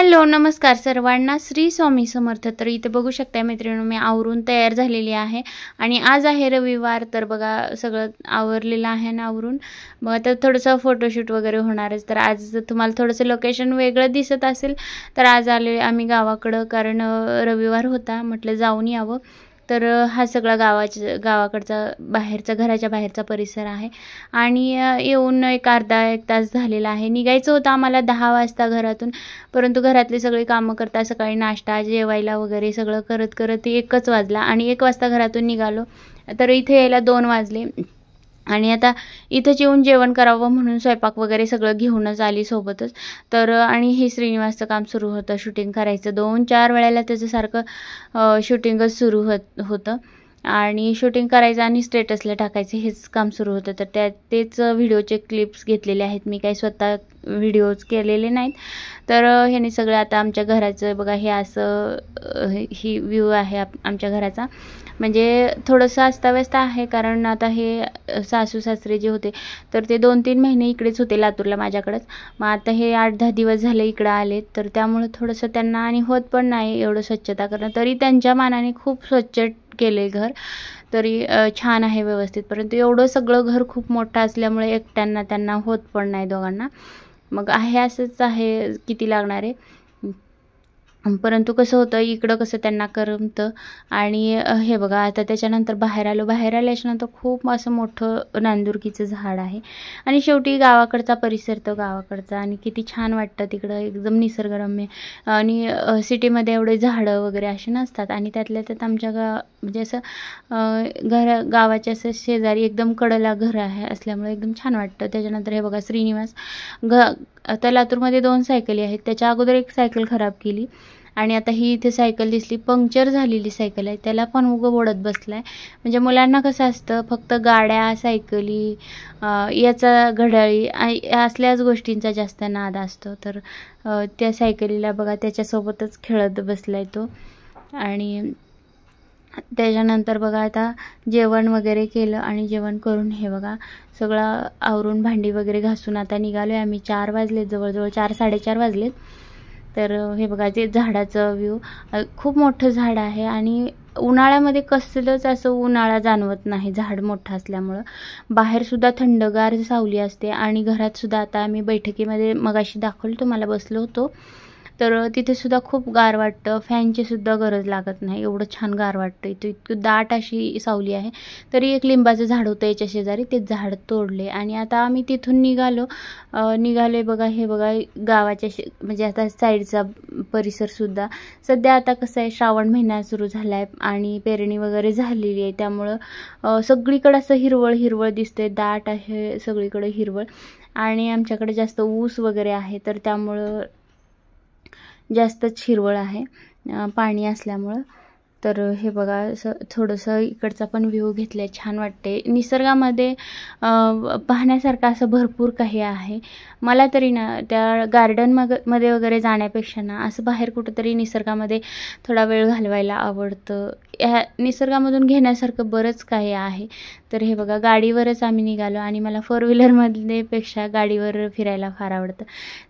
Hello नमस्कार सर्वांना, श्री स्वामी समर्थ। तर इथे बघू शकता मैत्रिणी, मी आवरून तयार झालेली आहे आणि आज आहे रविवार। तर बघा सगळं आवरलेलं आहे ना आवरून। मग आता थोडंसं फोटोशूट वगैरे होणारच। तर आज तुम्हाला थोडंसं लोकेशन वेगळं दिसत असेल, तर आज आले आम्ही गावाकडं, कारण रविवार होता, म्हटलं जाऊन यावं। तर हा सगळा गावाकडचा बाहेरचा, घराच्या बाहेरचा परिसर आहे आणि येऊन एक अर्धा एक तास झालेला आहे। निघायचं होतं आम्हाला 10 वाजता घरातून, परंतु घरातले सगळे कामं करता, सकाळी नाश्ता जेवायला वगैरे सगळं करत करत 1च वाजला आणि 1 वाजता घरातून निघालो, तर इथे यायला 2 वाजले। आणि आता इथंच येऊन जेवण करावं म्हणून स्वयंपाक वगैरे सगळं घेऊनच आली सोबतच। तर आणि हे श्रीनिवासचं काम सुरू होतं, शूटिंग करायचं 2-4 वेळेला त्याचं सारखं शूटिंगच सुरू होतं आणि शूटिंग करायचं आणि स्टेटसला टाकायचं हेच काम सुरू होतं। तर तेच व्हिडिओचे क्लिप्स घेतलेले आहेत, मी काही स्वतः व्हिडिओज केलेले नाहीत। तर ह्याने सगळं आता आमच्या घराचं बघा, हे असं ही व्ह्यू आहे आमच्या घराचा। म्हणजे थोडंसं अस्ताव्यस्त आहे, कारण आता हे सासू सासरे जे होते तर ते 2-3 महिने इकडेच होते लातूरला माझ्याकडेच। मग आता हे 8-10 दिवस झाले इकडं आलेत, तर त्यामुळे थोडंसं त्यांना आणि होत पण नाही एवढं स्वच्छता करणं। तरी त्यांच्या मानाने खूप स्वच्छ केले घर, तरी छान आहे व्यवस्थित। परंतु एवढं सगळं घर खूप मोठं असल्यामुळे एकट्यांना त्यांना होत पण नाही दोघांना। मग आहे असंच आहे, किती लागणार आहे। परंतु कसं होतं इकडं कसं त्यांना करमतं। आणि हे बघा आता त्याच्यानंतर बाहेर आल्याच्यानंतर खूप असं मोठं नांदुरकीचं झाड आहे आणि शेवटी गावाकडचा परिसर तो गावाकडचा, आणि किती छान वाटतं तिकडं, एकदम निसर्गरम्य। आणि सिटीमध्ये एवढे झाडं वगैरे असे नसतात, आणि त्यातल्या त्यात आमच्या म्हणजे असं गावाच्या असं शेजारी एकदम कडेला घर आहे असल्यामुळे एकदम छान वाटतं। त्याच्यानंतर हे बघा श्रीनिवास आता लातूरमध्ये 2 सायकली आहेत, त्याच्या अगोदर एक सायकल खराब केली आणि आता ही इथे सायकल दिसली, पंक्चर झालेली सायकल आहे, त्याला पण उगं ओढत बसलाय। म्हणजे मुलांना कसं असतं, फक्त गाड्या सायकली याचा घड्याळी असल्याच गोष्टींचा जास्त नाद असतो। तर त्या सायकलीला बघा त्याच्यासोबतच खेळत बसलाय तो। आणि त्याच्यानंतर बघा आता जेवण वगैरे केलं आणि जेवण करून हे बघा सगळं आवरून भांडी वगैरे घासून आता निघालो आहे आम्ही। 4 वाजले, जवळजवळ 4-4:30 वाजलेत। तर हे बघा ते झाडाचं व्ह्यू, खूप मोठं झाड आहे आणि उन्हाळ्यामध्ये कसलंच असं उन्हाळा जाणवत नाही झाड मोठं असल्यामुळं। बाहेरसुद्धा थंडगार सावली असते आणि घरातसुद्धा आता आम्ही बैठकीमध्ये मगाशी दाखवलं तुम्हाला बसलो होतो, तर तिथे सुद्धा खूप गार वाटतं, फॅनची सुद्धा गरज लागत नाही, एवढं छान गार वाटतं। इथं इतकं दाट अशी सावली आहे। तरी एक लिंबाचं झाड होतं याच्या शेजारी, ते झाड तोडले आणि आता आम्ही तिथून निघालोय बघा। हे बघा गावाच्या म्हणजे आता साईडचा परिसरसुद्धा सध्या आता कसं आहे, श्रावण महिना सुरू झाला आहे आणि पेरणी वगैरे झालेली आहे, त्यामुळं सगळीकडे असं हिरवळ हिरवळ दिसते, दाट आहे सगळीकडे हिरवळ। आणि आमच्याकडे जास्त ऊस वगैरे आहे, तर त्यामुळं जास्तच हिरवळ आहे पाणी असल्यामुळं। तर हे बघा असं थोडंसं इकडचा पण व्ह्यू घेतलाय, छान वाटते। निसर्गामध्ये पाहण्यासारखं असं भरपूर काही आहे। मला तरी ना त्या गार्डनमध्ये वगैरे जाण्यापेक्षा ना असं बाहेर कुठंतरी निसर्गामध्ये थोडा वेळ घालवायला आवडतं। ह्या निसर्गामधून घेण्यासारखं बरंच काही आहे। तर हे बघा गाडीवरच आम्ही निघालो आणि मला 4 व्हीलरमध्ये पेक्षा गाडीवर फिरायला फार आवडतं।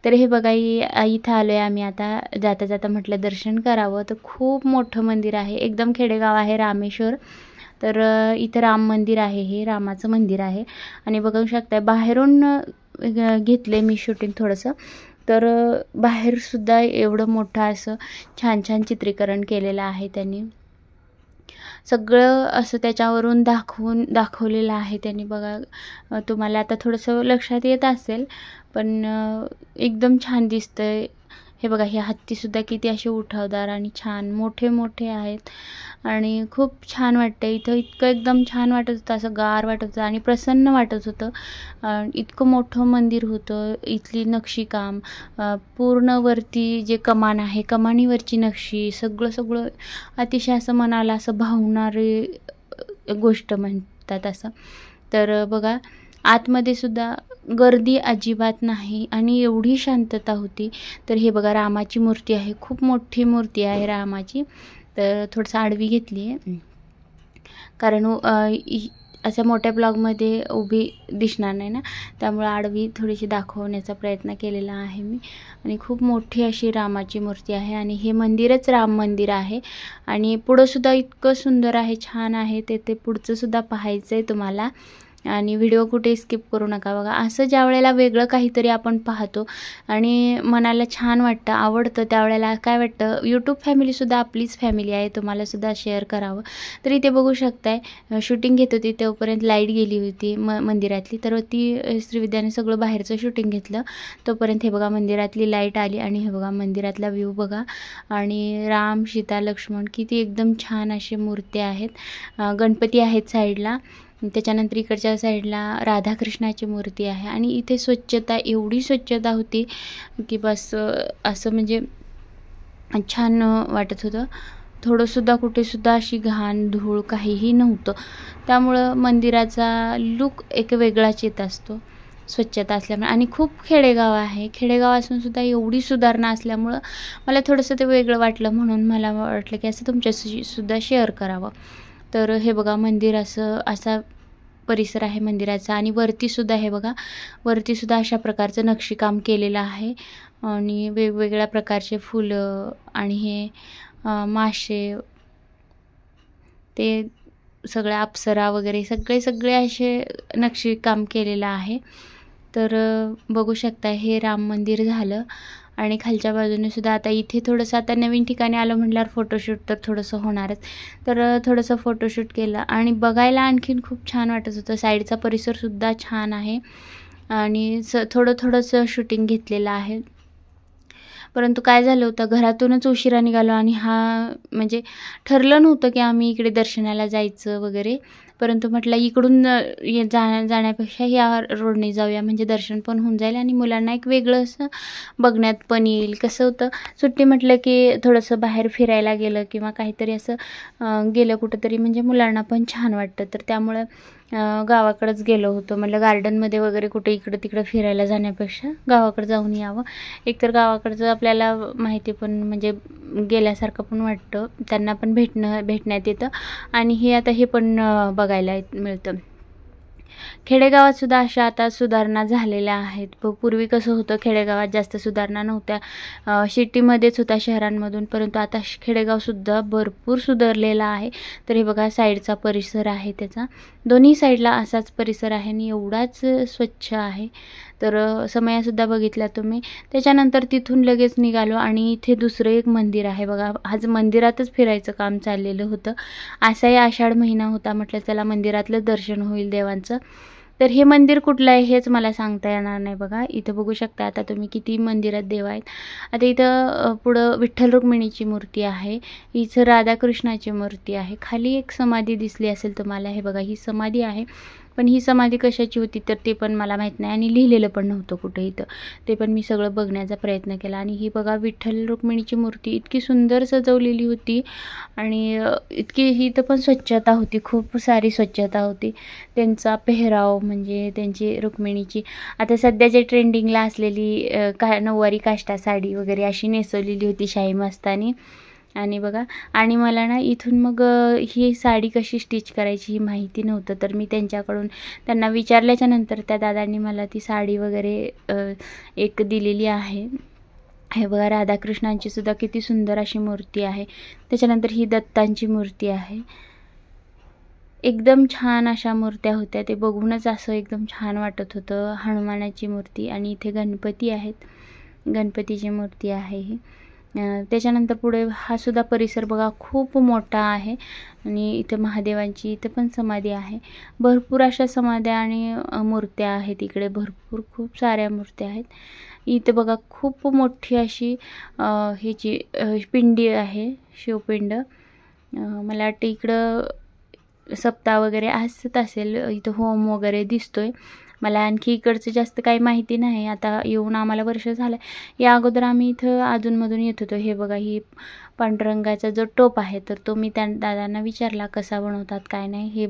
तर हे बघा इथं आलो आहे आम्ही आता। जाता जाता म्हटलं दर्शन करावं, तर खूप मोठं मंदिर आहे, एकदम खेडेगाव आहे, रामेश्वर। तर इथं राम मंदिर आहे, हे रामाचं मंदिर आहे आणि बघू शकता बाहेरून घेतले मी शूटिंग थोडंसं। तर बाहेरसुद्धा एवढं मोठं असं छान छान चित्रीकरण केलेलं आहे त्यांनी, सगळं असं त्याच्यावरून दाखवलेलं आहे त्यांनी बघा। तुम्हाला आता थोडंसं लक्षात येत असेल, पण एकदम छान दिसतंय। हे बघा हे हत्तीसुद्धा किती असे उठावदार आणि छान मोठे मोठे आहेत आणि खूप छान वाटतं इथं। इतकं एकदम छान वाटत होतं, असं गार वाटत होतं आणि प्रसन्न वाटत होतं। इतकं मोठं मंदिर होतं, इथली नक्षीकाम पूर्ण वरती जे कमान आहे, कमानीवरची नक्षी सगळं अतिशय असं मनाला असं भावणारी गोष्ट म्हणतात असं। तर बघा आतमध्ये सुद्धा गर्दी अजिबात नाही आणि एवढी शांतता होती। तर हे बघा रामाची मूर्ती आहे, खूप मोठी मूर्ती आहे रामाची। तर थोडंसं आडवी घेतली आहे, कारण अशा मोठ्या ब्लॉगमध्ये उभी दिसणार नाही ना, त्यामुळे आडवी थोडीशी दाखवण्याचा प्रयत्न केलेला आहे मी. आणि खूप मोठी अशी रामाची मूर्ती आहे आणि हे मंदिरच राम मंदिर आहे. आणि पुढंसुद्धा इतकं सुंदर आहे, छान आहे. ते पुढचंसुद्धा पाहायचं आहे तुम्हाला आणि व्हिडिओ कुठे स्किप करू नका. बघा, असं ज्या वेळेला वेगळं काहीतरी आपण पाहतो आणि मनाला छान वाटतं, आवडतं, त्यावेळेला काय वाटतं, यूट्यूब फॅमिलीसुद्धा आपलीच फॅमिली आहे, तुम्हालासुद्धा शेअर करावं. तर इथे बघू शकताय शूटिंग घेत होती तोपर्यंत लाईट गेली होती मंदिरातली. तर ती श्रीविद्याने सगळं बाहेरचं शूटिंग घेतलं. तोपर्यंत हे बघा मंदिरातली लाईट आली आणि हे बघा मंदिरातला व्ह्यू बघा. आणि राम, सीता, लक्ष्मण किती एकदम छान अशी मूर्ती आहेत. गणपती आहेत साईडला. त्याच्यानंतर इकडच्या साईडला राधाकृष्णाची मूर्ती आहे. आणि इथे स्वच्छता, एवढी स्वच्छता होती की बस असं म्हणजे छान वाटत होतं. थोडंसुद्धा कुठेसुद्धा अशी घाण धूळ काहीही नव्हतं. त्यामुळं मंदिराचा लूक एक वेगळाच येत असतो स्वच्छता असल्यामुळे. आणि खूप खेडेगाव आहे, खेडेगाव असूनसुद्धा एवढी सुधारणा असल्यामुळं मला थोडंसं ते वेगळं वाटलं, म्हणून मला वाटलं की असं तुमच्याशी सुद्धा शेअर करावं. तर हे बघा मंदिर असा परिसर आहे मंदिराचा. आणि वरतीसुद्धा हे बघा, वरतीसुद्धा अशा प्रकारचं नक्षीकाम केलेलं आहे आणि वेगवेगळ्या प्रकारचे फुलं आणि हे मासे, ते सगळ्या अप्सरा वगैरे सगळे असे नक्षीकाम केलेलं आहे. तर बघू शकता हे राम मंदिर झालं. आणि खालच्या बाजूने सुद्धा आता इथे थोडंसं, आता नवीन ठिकाणी आलं म्हटल्यावर फोटोशूट तर थोडंसं होणारच. तर थोडंसं फोटोशूट केलं आणि बघायला आणखीन खूप छान वाटत होतं. साईडचा परिसरसुद्धा छान आहे आणि थोडंसं शूटिंग घेतलेलं आहे. परंतु काय झालं होतं, घरातूनच उशिरा निघालो आणि म्हणजे ठरलं नव्हतं की आम्ही इकडे दर्शनाला जायचं वगैरे. परंतु म्हटलं इकडून जाण्यापेक्षा या रोडने जाऊया, म्हणजे दर्शन पण होऊन जाईल आणि मुलांना एक वेगळं असं बघण्यात पण येईल. कसं होतं, सुट्टी म्हटलं की थोडंसं बाहेर फिरायला गेलं किंवा काहीतरी असं गेलं कुठंतरी, म्हणजे मुलांना पण छान वाटतं. तर त्यामुळं गावाकडेच गेलो होतो. म्हटलं गार्डनमध्ये वगैरे कुठे इकडं तिकडं फिरायला जाण्यापेक्षा गावाकडे जाऊन यावं. एकतर गावाकडचं आपल्याला माहिती पण, म्हणजे गेल्यासारखं पण वाटतं, त्यांना पण भेटण्यात येतं आणि हे पण बघायला मिळतं. खेडेगावातसुद्धा अशा आता सुधारणा झालेल्या आहेत. पूर्वी कसं होतं, खेडेगावात जास्त सुधारणा नव्हत्या, सिटीमध्येच होत्या शहरांमधून. परंतु आता खेडेगावसुद्धा भरपूर सुधारलेला आहे. तर हे बघा साईडचा परिसर आहे त्याचा, दोन्ही साईडला असाच परिसर आहे आणि एवढाच स्वच्छ आहे. तर समयासुद्धा बघितला तुम्ही. त्याच्यानंतर तिथून लगेच निघालो आणि इथे दुसरं एक मंदिर आहे बघा. आज मंदिरातच फिरायचं काम चाललेलं होतं. असाही आषाढ महिना होता, म्हटलं चला मंदिरातलं दर्शन होईल देवांचं. तर हे मंदिर कुठलं आहे हेच मला सांगता येणार नाही. बघा इथं बघू शकता आता तुम्ही किती मंदिरात देव आहेत. आता इथं पुढं विठ्ठल रुक्मिणीची मूर्ती आहे, इथं राधाकृष्णाची मूर्ती आहे, खाली एक समाधी दिसली असेल तुम्हाला. हे बघा ही समाधी आहे, पण ही समाधी कशाची होती तर ते पण मला माहीत नाही आणि लिहिलेलं पण नव्हतं कुठे इथं. ते पण मी सगळं बघण्याचा प्रयत्न केला. आणि ही बघा विठ्ठल रुक्मिणीची मूर्ती इतकी सुंदर सजवलेली होती आणि इथं पण स्वच्छता होती, खूप सारी स्वच्छता होती. त्यांचा पेहराव म्हणजे त्यांची रुक्मिणीची आता सध्याच्या ट्रेंडिंगला असलेली नऊवारी काष्टा साडी वगैरे अशी नेसवलेली होती शाही मस्तानी. आणि बघा, आणि मला ना इथून मग ही साडी कशी स्टिच करायची ही माहिती नव्हतं. तर मी त्यांना विचारल्याच्या नंतर त्या दादांनी मला ती साडी वगैरे एक दिलेली आहे. हे बघा राधाकृष्णांची सुद्धा किती सुंदर अशी मूर्ती आहे. त्याच्यानंतर ही दत्तांची मूर्ती आहे. एकदम छान अशा मूर्त्या होत्या, ते बघूनच असं एकदम छान वाटत होतं. हनुमानाची मूर्ती आणि इथे गणपती आहेत, गणपतीची मूर्ती आहे ही. त्याच्यानंतर पुढे हा सुद्धा परिसर बघा खूप मोठा आहे आणि इथे महादेवांची इथे पण समाधी आहे. भरपूर अशा समाध्या आणि मूर्त्या आहेत इकडे, भरपूर खूप साऱ्या मूर्त्या आहेत. इथे बघा खूप मोठी अशी ह्याची पिंडी आहे, शिवपिंड. मला वाटतं इकडं सप्ताह वगैरे असत असेल, इथं होम वगैरे दिसतोय. मला आणखी इकडचं जास्त काही माहिती नाही. आता येऊन आम्हाला वर्ष झालं. या अगोदर आम्ही इथं अधूनमधून येत होतो. हे बघा, ही पांडुरंगाचा जो टोप आहे तर तो मी त्या दादांना विचारला कसा बनवतात काय नाही हे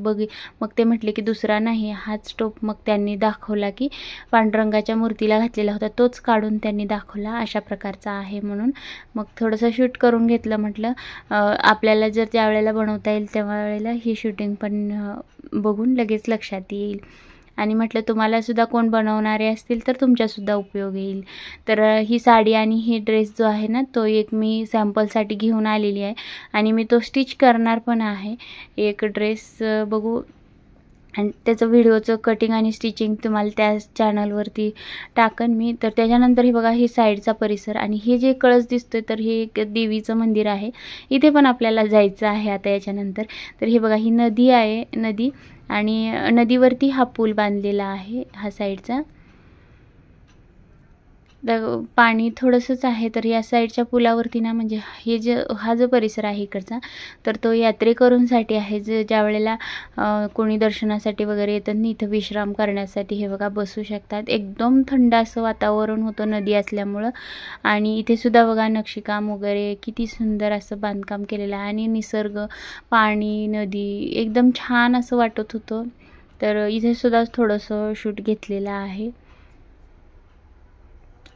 मग ते म्हटले की दुसरा नाही हाच टोप. मग त्यांनी दाखवला की पांडुरंगाच्या मूर्तीला घातलेला होता तोच काढून त्यांनी दाखवला अशा प्रकारचा आहे म्हणून. मग थोडंसं शूट करून घेतलं. म्हटलं आपल्याला जर ज्या वेळेला बनवता येईल त्या वेळेला ही शूटिंग पण बघून लगेच लक्षात येईल. आणि म्हटलं तुम्हालासुद्धा कोण बनवणारे असतील तर तुमच्यासुद्धा उपयोग येईल. तर ही साडी आणि ही ड्रेस जो आहे ना तो एक मी सॅम्पलसाठी घेऊन आलेली आहे आणि मी तो स्टिच करणार पण आहे. एक ड्रेस बघू आणि त्याचं व्हिडिओचं कटिंग आणि स्टिचिंग तुम्हाला त्या चॅनलवरती टाकन मी. तर त्याच्यानंतर हे बघा हे साईडचा परिसर आणि हे जे कळस दिसतोय तर हे एक देवीचं मंदिर आहे. इथे पण आपल्याला जायचं आहे आता याच्यानंतर. तर हे बघा ही नदी आहे, नदी आणि नदीवरती हा पूल बांधलेला आहे हा साईडचा. पाणी थोडंसंच आहे. तर या साईडच्या पुलावरती ना म्हणजे हा जो परिसर आहे इकडचा तर तो यात्रेकरूंसाठी आहे. ज्या वेळेला कोणी दर्शनासाठी वगैरे येतात ना इथं विश्राम करण्यासाठी हे बघा बसू शकतात. एकदम थंड असं वातावरण होतं नदी असल्यामुळं. आणि इथे सुद्धा बघा नक्षीकाम वगैरे किती सुंदर असं बांधकाम केलेलं आहे आणि निसर्ग, पाणी, नदी एकदम छान असं वाटत होतं. तर इथे सुद्धा थोडंसं शूट घेतलेलं आहे.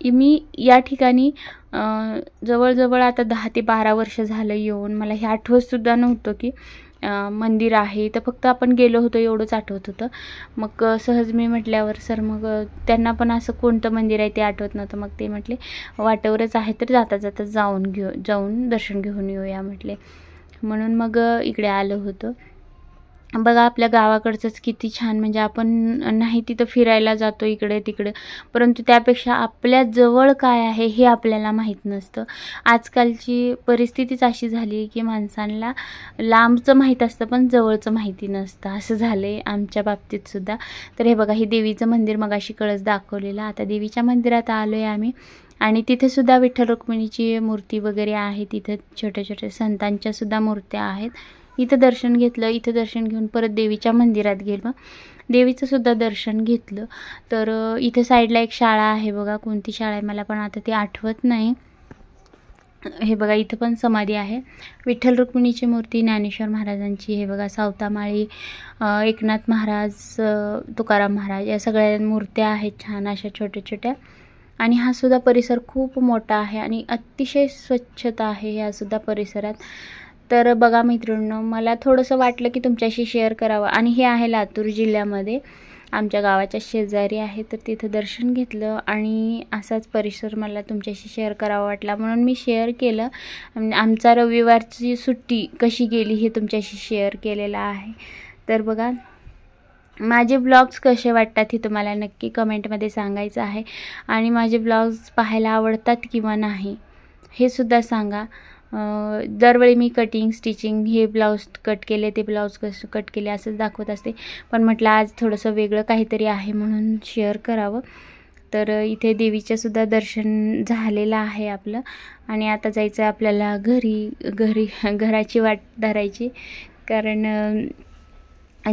मी या ठिकाणी जवळजवळ आता 10 ते 12 वर्ष झालं येऊन. मला हे आठवतसुद्धा नव्हतं की मंदिर आहे. तर फक्त आपण गेलो होतो एवढंच आठवत होतं. मग सहज मी म्हटल्यावर सर मग त्यांना पण असं कोणतं मंदिर आहे ते आठवत नव्हतं. मग ते म्हटले वाटेवरच आहे तर जाता जाता जाऊन दर्शन घेऊन येऊया म्हटले. म्हणून मग इकडे आलो होतो. बघा आपल्या गावाकडचंच किती छान. म्हणजे आपण नाही तिथं फिरायला जातो इकडे तिकडे परंतु त्यापेक्षा आपल्या जवळ काय आहे हे आपल्याला माहीत नसतं. आजकालची परिस्थितीच अशी झाली की माणसांना लांबचं माहीत असतं पण जवळचं माहिती नसतं. असं झालं आहे आमच्या बाबतीत सुद्धा. तर हे बघा हे देवीचं मंदिर मगाशी कळस दाखवलेलं. आता देवीच्या मंदिरात आलो आहे आम्ही आणि तिथे सुद्धा विठ्ठल रुक्मिणीची मूर्ती वगैरे आहे. तिथे छोट्या छोट्या संतांच्या सुद्धा मूर्त्या आहेत. इथं दर्शन घेतलं. इथं दर्शन घेऊन परत देवीच्या मंदिरात गेलो. देवीचं सुद्धा दर्शन घेतलं. तर इथे साईडला एक शाळा आहे बघा. कोणती शाळा आहे मला पण आता ती आठवत नाही. हे बघा इथं पण समाधी आहे. विठ्ठल रुक्मिणीची मूर्ती, ज्ञानेश्वर महाराजांची, हे बघा सावतामाळी, एकनाथ महाराज, तुकाराम महाराज या सगळ्या मूर्त्या आहेत छान अशा छोट्या छोट्या. आणि हा सुद्धा परिसर खूप मोठा आहे आणि अतिशय स्वच्छता आहे ह्या सुद्धा परिसरात. तर बघा मैत्रिणींनो मला थोडंसं वाटलं की तुमच्याशी शेअर करावं. आणि हे आहे लातूर जिल्ह्यामध्ये आमच्या गावाच्या शेजारी आहे. तर तिथं दर्शन घेतलं आणि असाच परिसर मला तुमच्याशी शेअर करावा वाटला म्हणून मी शेअर केलं. आमचा रविवारची सुट्टी कशी गेली हे तुमच्याशी शेअर केलेलं आहे. तर बघा माझे ब्लॉग्स कसे वाटतात हे तुम्हाला नक्की कमेंटमध्ये सांगायचं आहे. आणि माझे ब्लॉग्स पाहायला आवडतात किंवा नाही हे सुद्धा सांगा. दरवेळी मी कटिंग स्टिचिंग हे ब्लाऊज कट केले ते ब्लाऊज कसं कट केले असंच दाखवत असते. पण म्हटलं आज थोडंसं वेगळं काहीतरी आहे म्हणून शेअर करावं. तर इथे देवीचंसुद्धा दर्शन झालेलं आहे आपलं. आणि आता जायचं आपल्याला घराची वाट धरायची. कारण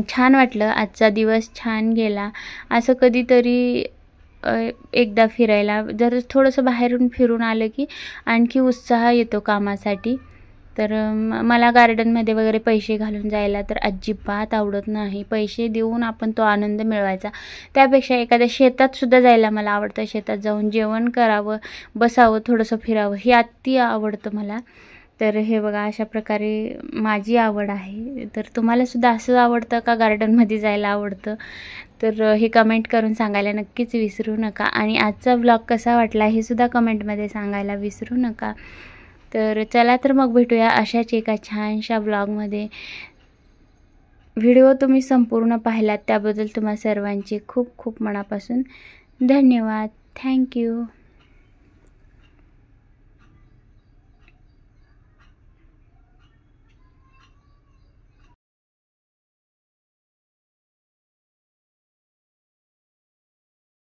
छान वाटलं आजचा दिवस छान गेला. असं कधीतरी एकदा फिरायला जर थोडंसं बाहेरून फिरून आलं की आणखी उत्साह येतो कामासाठी. तर मला गार्डनमध्ये वगैरे पैसे घालून जायला तर अजिबात आवडत नाही. पैसे देऊन आपण तो आनंद मिळवायचा. त्यापेक्षा एखाद्या शेतातसुद्धा जायला मला आवडतं. शेतात जाऊन जेवण करावं, बसावं, थोडंसं फिरावं हे अति आवडतं मला. तर हे बघा अशा प्रकारे माझी आवड आहे. तर तुम्हालासुद्धा असं आवडतं का गार्डनमध्ये जायला आवडतं? तर हे कमेंट करून सांगायला नक्कीच विसरू नका. आणि आजचा ब्लॉग कसा वाटला हे सुद्धा कमेंटमध्ये सांगायला विसरू नका. तर चला तर मग भेटूया अशाच एका छानशा ब्लॉगमध्ये. व्हिडिओ तुम्ही संपूर्ण पाहिलात त्याबद्दल तुम्हा सर्वांचे खूप खूप मनापासून धन्यवाद. थँक्यू.